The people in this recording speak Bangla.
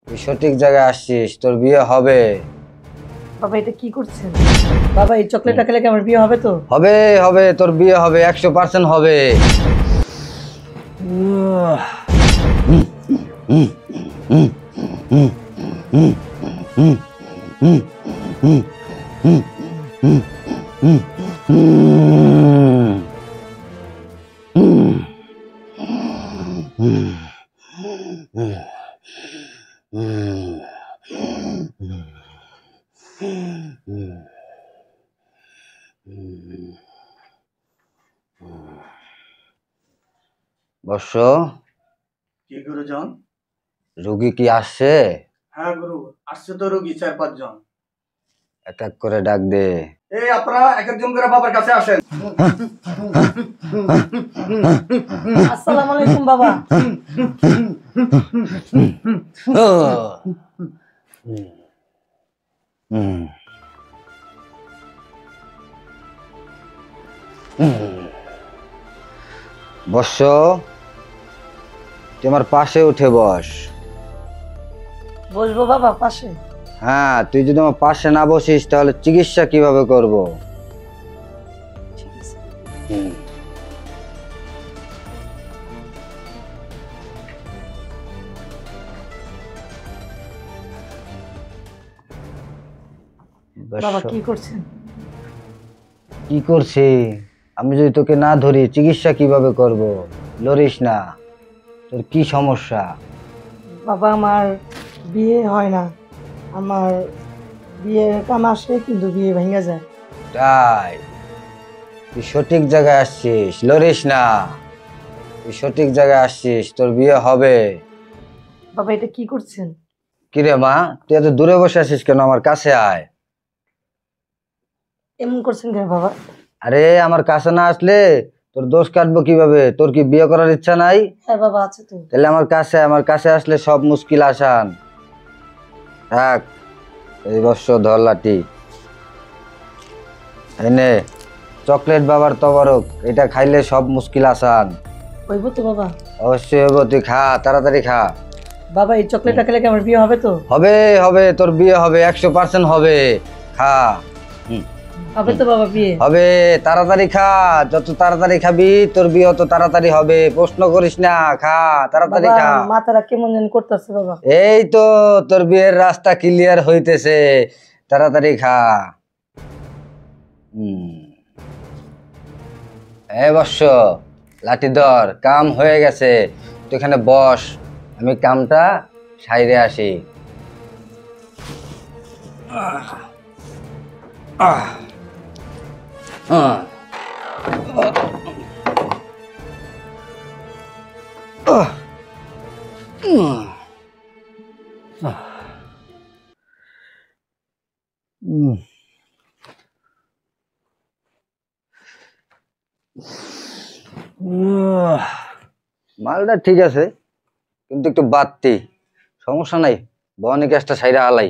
তুই সঠিক জায়গায় আসছিস, তোর বিয়ে হবে। বাবা এটা কি করছেন? বাবা এই চকলেটটা খেলে কি আমার বিয়ে হবে তো? হবে হবে, তোর বিয়ে হবে, 100% হবে। বর্ষ, কি গুরুজন? রুগী কি আসছে? হ্যাঁ গুরু, আসছে তো রোগী 4-5 জন। এক এক করে ডাক দে। এই আপনারা এক একজন করে বাবার কাছে আসেন। আসসালামু আলাইকুম বাবা। বর্ষ, তুই আমার পাশে উঠে বস। বসবো বাবা পাশে? হ্যাঁ, তুই যদি আমার পাশে না বসিস তাহলে চিকিৎসা কিভাবে করব? ঠিক আছে। বাবা কি করছেন? কি করছি? আমি যদি তোকে না ধরি চিকিৎসা কিভাবে করব? লড়িস না। তোর কি সমস্যা? বাবা আমার বিয়ে হয় না, আমার বিয়ের কাম আসে কিন্তু বিয়ে ভেঙে যায়। তাই? তুই সঠিক জায়গায় আসছিস, লড়িস না। তুই সঠিক জায়গায় আসছিস, তোর বিয়ে হবে। বাবা এটা কি করছেন? কিরে মা, তুই এত দূরে বসে আছিস কেন? আমার কাছে আয়। এমন করছেন কেন বাবা? আরে আমার কাছে না আসলে তোর দোষ কাটবো কিভাবে? তোর কি বিয়ে করার ইচ্ছা নাই? হ্যাঁ বাবা আছে তো। তাহলে আমার কাছে আসলে সব মুশকিল আসান। থাক, এই বর্ষ ধর লাঠি। এনে চকলেট বাবার তবরক, এটা খাইলে সব মুশকিল আসান। হইব তো বাবা? অবশ্যই হবে, তুই খা, তাড়াতাড়ি খা। বাবা এই চকলেটটা খেলে কি আমার বিয়ে হবে তো? হবে হবে, তোর বিয়ে হবে, 100% হবে। খা। হবে তো বাবা বিয়ে? হবে, তাড়াতাড়ি খা। যত তাড়াতাড়ি খাবি তোর বিয়ে তত তাড়াতাড়ি হবে। প্রশ্ন করিস না, খা, তাড়াতাড়ি বাবা খা। মাথাটা কেমন যেন করতেছে বাবা। এই তো তোর বিয়ের রাস্তা ক্লিয়ার হইতেছে, তাড়াতাড়ি খা। এই বর্ষ, লাঠি ধর, কাম হয়ে গেছে। তুই এখানে বস, আমি কামটা সাইরে আসি। মালটা ঠিক আছে, কিন্তু একটু বাড়তি। সমস্যা নাই, বনি গ্যাসটা সাইরা হালাই।